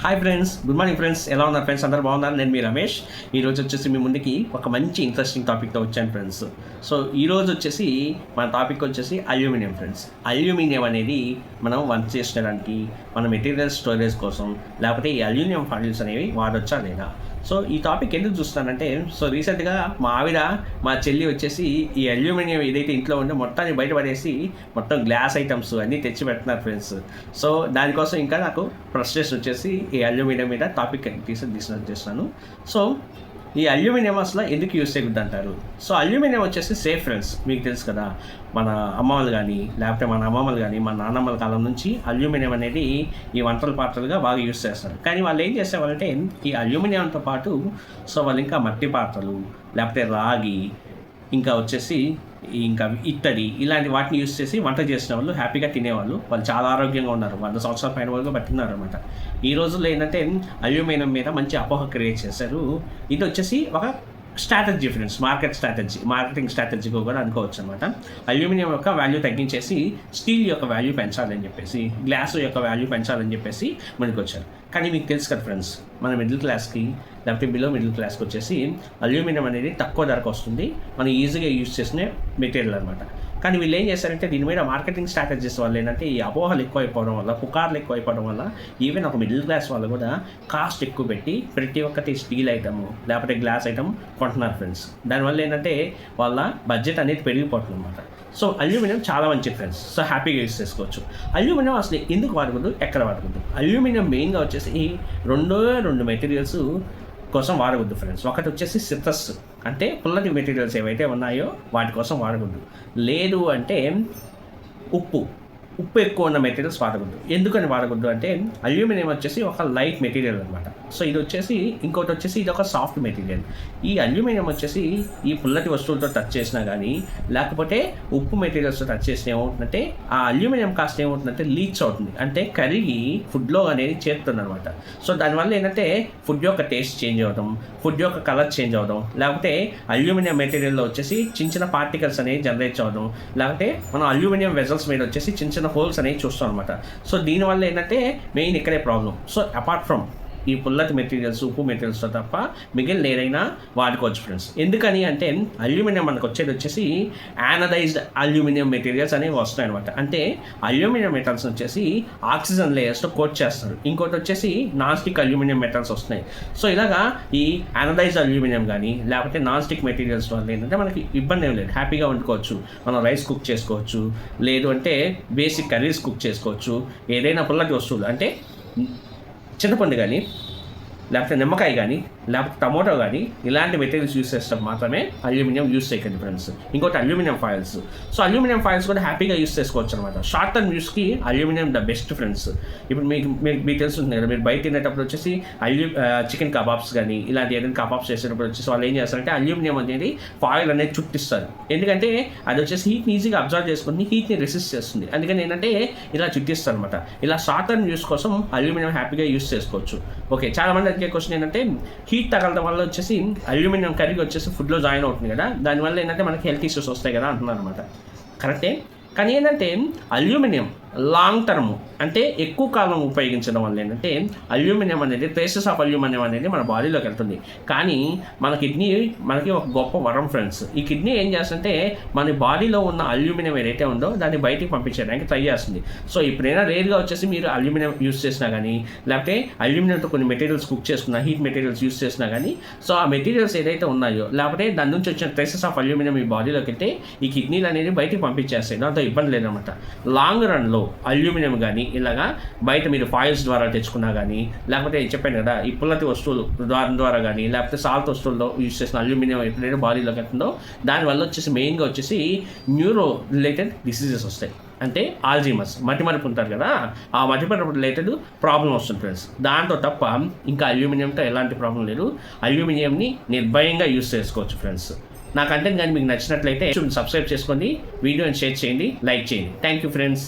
Hi friends, good morning friends. ఎలా ఉన్నారు friends? అందరూ బాగున్నారు. నేను మీ రమేష్. ఈరోజు వచ్చేసి మీ ముందుకి ఒక మంచి ఇంట్రెస్టింగ్ టాపిక్తో వచ్చాను ఫ్రెండ్స్. సో ఈరోజు వచ్చేసి మన టాపిక్ వచ్చేసి అల్యూమినియం ఫ్రెండ్స్. అల్యూమినియం అనేది మనం వంట చేసడానికి, మన మెటీరియల్ స్టోరేజ్ కోసం, లేకపోతే ఈ అల్యూమినియం ఫాయిల్స్ అనేవి వాడొచ్చా లేదా? సో ఈ టాపిక్ ఎందుకు చూస్తానంటే, సో రీసెంట్గా మా చెల్లి వచ్చేసి ఈ అల్యూమినియం ఏదైతే ఇంట్లో ఉందో మొత్తాన్ని బయటపడేసి మొత్తం గ్లాస్ ఐటమ్స్ అన్నీ తెచ్చి పెడుతున్నారు ఫ్రెండ్స్. సో దానికోసం ఇంకా నాకు ఫ్రస్ట్రేషన్ వచ్చేసి ఈ అల్యూమినియం మీద టాపిక్ డిస్కస్ చేస్తాను. సో ఈ అల్యూమినియం అసలు ఎందుకు యూస్ చేయకూడదు అంటారు? సో అల్యూమినియం వచ్చేసి సేఫ్ ఫ్రెండ్స్. మీకు తెలుసు కదా, మన అమ్మమ్మలు కానీ, లేకపోతే మన అమ్మమ్మలు కానీ, మన నాన్నమ్మల కాలం నుంచి అల్యూమినియం అనేది ఈ వంటల పాత్రలుగా బాగా యూస్ చేస్తారు. కానీ వాళ్ళు ఏం చేసేవాళ్ళంటే, ఈ అల్యూమినియంతో పాటు సో వాళ్ళు ఇంకా మట్టి పాత్రలు, లేకపోతే రాగి, ఇంకా వచ్చేసి ఇంకా ఇత్తడి, ఇలాంటి వాటిని యూస్ చేసి వంట చేసిన వాళ్ళు హ్యాపీగా తినేవాళ్ళు. వాళ్ళు చాలా ఆరోగ్యంగా ఉన్నారు. 100 సంవత్సరాల పైన వరకు బతికినారు అనమాట. ఈ రోజుల్లో ఏంటంటే అల్యూమినియం మీద మంచి అపోహ క్రియేట్ చేశారు. ఇది వచ్చేసి ఒక స్ట్రాటజీ ఫ్రెండ్స్, మార్కెటింగ్ స్ట్రాటజీగా కూడా అనుకోవచ్చు అనమాట. అల్యూమినియం యొక్క వాల్యూ తగ్గించేసి స్టీల్ యొక్క వాల్యూ పెంచాలని చెప్పేసి, గ్లాస్ యొక్క వాల్యూ పెంచాలని చెప్పేసి మనకి వచ్చారు. కానీ మీకు తెలుసు కదా ఫ్రెండ్స్, మన మిడిల్ క్లాస్కి లేకపోతే బిలో మిడిల్ క్లాస్కి వచ్చేసి అల్యూమినియం అనేది తక్కువ ధరకు వస్తుంది. మనం ఈజీగా యూజ్ చేసిన మెటీరియల్ అనమాట. కానీ వీళ్ళు ఏం చేశారంటే, దీని మీద మార్కెటింగ్ స్ట్రాటజీస్ వల్ల ఏంటంటే ఈ అపోహలు ఎక్కువైపోవడం వల్ల, పుకార్లు ఎక్కువైపోవడం వల్ల ఈవెన్ ఒక మిడిల్ క్లాస్ వాళ్ళు కూడా కాస్ట్ ఎక్కువ పెట్టి ప్రతి ఒక్కటి స్టీల్ ఐటమ్ లేకపోతే గ్లాస్ ఐటమ్ కొంటున్నారు ఫ్రెండ్స్. దానివల్ల ఏంటంటే వాళ్ళ బడ్జెట్ అనేది పెరిగిపోతుంది అనమాట. సో అల్యూమినియం చాలా మంచి ఫ్రెండ్స్. సో హ్యాపీగా యూస్ చేసుకోవచ్చు. అల్యూమినియం అసలు ఎందుకు వాడకూడదు, ఎక్కడ వాడకూడదు? అల్యూమినియం మెయిన్గా వచ్చేసి రెండు మెటీరియల్స్ కోసం వాడకూడదు ఫ్రెండ్స్. ఒకటి వచ్చేసి సిట్రస్, అంటే పుల్లటి మెటీరియల్స్ ఏవైతే ఉన్నాయో వాటి కోసం వాడకూడదు. లేదు అంటే ఉప్పు ఎక్కువ ఉన్న మెటీరియల్స్ వాడకూడదు. ఎందుకని వాడకూడదు అంటే, అల్యూమినియం వచ్చేసి ఒక లైట్ మెటీరియల్ అనమాట. సో ఇది వచ్చేసి ఇంకోటి వచ్చేసి ఇది ఒక సాఫ్ట్ మెటీరియల్. ఈ అల్యూమినియం వచ్చేసి ఈ పుల్లటి వస్తువులతో టచ్ చేసినా కానీ, లేకపోతే ఉప్పు మెటీరియల్స్తో టచ్ చేసినా ఏమవుతుందంటే ఆ అల్యూమినియం కాస్ట్ ఏమవుతుందంటే లీచ్ అవుతుంది, అంటే కరిగి ఫుడ్లో అనేది చేరుతుంది అనమాట. సో దానివల్ల ఏంటంటే ఫుడ్ యొక్క టేస్ట్ చేంజ్ అవ్వడం, ఫుడ్ యొక్క కలర్ చేంజ్ అవ్వడం, లేకపోతే అల్యూమినియం మెటీరియల్లో వచ్చేసి చిన్న పార్టికల్స్ అనేవి జనరేట్ అవ్వడం, లేకపోతే మనం అల్యూమినియం వెజల్స్ మీద వచ్చేసి చిన్న హోల్స్ అనేవి చూస్తాం అనమాట. సో దీనివల్ల ఏంటంటే మెయిన్ ఇక్కడే ప్రాబ్లం. సో అపార్ట్ ఫ్రమ్ ఈ పుల్లటి మెటీరియల్స్, ఉప్పు మెటీరియల్స్తో తప్ప మిగిలిన ఏదైనా వాడుకోవచ్చు ఫ్రెండ్స్. ఎందుకని అంటే అల్యూమినియం మనకు వచ్చేసి యానడైజ్డ్ అల్యూమినియం మెటీరియల్స్ అనేవి వస్తాయి అనమాట. అంటే అల్యూమినియం మెటల్స్ వచ్చేసి ఆక్సిజన్ లేయర్స్తో కోట్ చేస్తారు. ఇంకోటి వచ్చేసి నాన్ స్టిక్ అల్యూమినియం మెటల్స్ వస్తున్నాయి. సో ఇలాగా ఈ యానడైజ్డ్ అల్యూమినియం కానీ లేకపోతే నాన్ స్టిక్ మెటీరియల్స్ వల్ల ఏంటంటే మనకి ఇబ్బంది ఏం లేదు, హ్యాపీగా వండుకోవచ్చు. మనం రైస్ కుక్ చేసుకోవచ్చు, లేదు అంటే బేసిక్ కర్రీస్ కుక్ చేసుకోవచ్చు. ఏదైనా పుల్లటి వస్తువులు అంటే చింతపండు కానీ, లేకపోతే నిమ్మకాయ కానీ, లేకపోతే టమోటో కానీ, ఇలాంటి మెటీరియల్స్ యూస్ చేస్తాం మాత్రమే అల్యూమినియం యూస్ చేయకండి ఫ్రెండ్స్. ఇంకోటి aluminium foils. So aluminium foils కూడా హ్యాపీగా యూస్ చేసుకోవచ్చు అనమాట. షార్ట్ టర్మ్ యూస్కి అల్యూమినియం ద బెస్ట్ ఫ్రెండ్స్. ఇప్పుడు మీకు తెలుస్తుంది కదా, మీరు బయట తినేటప్పుడు వచ్చేసి చికెన్ కబాబ్స్ కానీ ఇలాంటి ఏదైనా కబాబ్స్ చేసేటప్పుడు వచ్చేసి వాళ్ళు ఏం చేస్తారంటే అల్యూమినియం అనేది ఫాయిల్ అనేది చుట్టిస్తారు. ఎందుకంటే అది వచ్చేసి హీట్ని ఈజీగా అబ్జర్వ్ చేసుకుని హీట్ని రెసిస్ట్ చేస్తుంది. అందుకని ఏంటంటే ఇలా చుట్టిస్తారు అనమాట. ఇలా షార్ట్ టర్మ్ యూస్ కోసం అల్యూమినియం హ్యాపీగా యూస్ చేసుకోవచ్చు. ఓకే, చాలామంది అడిగే క్వశ్చన్ ఏంటంటే, హీట్ తగలడం వల్ల వచ్చేసి అల్యూమినియం కరిగి వచ్చేసి ఫుడ్లో జాయిన్ అవుతుంది కదా, దానివల్ల ఏంటంటే మనకి హెల్త్ ఇష్యూస్ వస్తాయి కదా అంటున్నారు అనమాట. కరెక్టే. కానీ ఏంటంటే అల్యూమినియం లాంగ్ టర్మ్ అంటే ఎక్కువ కాలం ఉపయోగించడం వల్ల ఏంటంటే అల్యూమినియం అనేది, ట్రేసెస్ ఆఫ్ అల్యూమినియం అనేది మన బాడీలోకి వెళ్తుంది. కానీ మన కిడ్నీ మనకి ఒక గొప్ప వరం ఫ్రెండ్స్. ఈ కిడ్నీ ఏం చేస్తుంటే మన బాడీలో ఉన్న అల్యూమినియం ఏదైతే ఉందో దాన్ని బయటికి పంపించడానికి ట్రై చేస్తుంది. సో ఇప్పుడైనా రేర్గా వచ్చేసి మీరు అల్యూమినియం యూస్ చేసినా కానీ, లేకపోతే అల్యూమినియంతో కొన్ని మెటీరియల్స్ కుక్ చేసుకున్నా, హీట్ మెటీరియల్స్ యూస్ చేసినా కానీ, సో ఆ మెటీరియల్స్ ఏదైతే ఉన్నాయో లేకపోతే దాని నుంచి వచ్చిన ట్రేసెస్ ఆఫ్ అల్యూమినియం ఈ బాడీలోకి వెళ్తే ఈ కిడ్నీలు అనేది బయటికి పంపించేస్తాయి. దాంతో ఇబ్బంది లేదనమాట. లాంగ్ రన్లో అల్యూమినియం కానీ ఇలాగా బయట మీరు ఫాయిల్స్ ద్వారా తెచ్చుకున్నా కానీ, లేకపోతే చెప్పాను కదా ఈ పుల్లటి వస్తువులు ద్వారా కానీ, లేకపోతే సాల్ట్ వస్తువుల్లో యూజ్ చేసిన అల్యూమినియం ఎప్పుడైతే బాడీలోకి వెళ్తుందో దానివల్ల వచ్చేసి మెయిన్గా వచ్చేసి న్యూరో రిలేటెడ్ డిసీజెస్ వస్తాయి. అంటే ఆల్జీమర్స్, మతిమరుపు ఉంటారు కదా, ఆ మతిమరుపు రిలేటెడ్ ప్రాబ్లం వస్తుంది ఫ్రెండ్స్. దాంతో తప్ప ఇంకా అల్యూమినియంతో ఎలాంటి ప్రాబ్లం లేదు. అల్యూమినియంని నిర్భయంగా యూజ్ చేసుకోవచ్చు ఫ్రెండ్స్. నా కంటెంట్ కానీ మీకు నచ్చినట్లయితే సబ్స్క్రైబ్ చేసుకోండి, వీడియోని షేర్ చేయండి, లైక్ చేయండి. Thank you friends.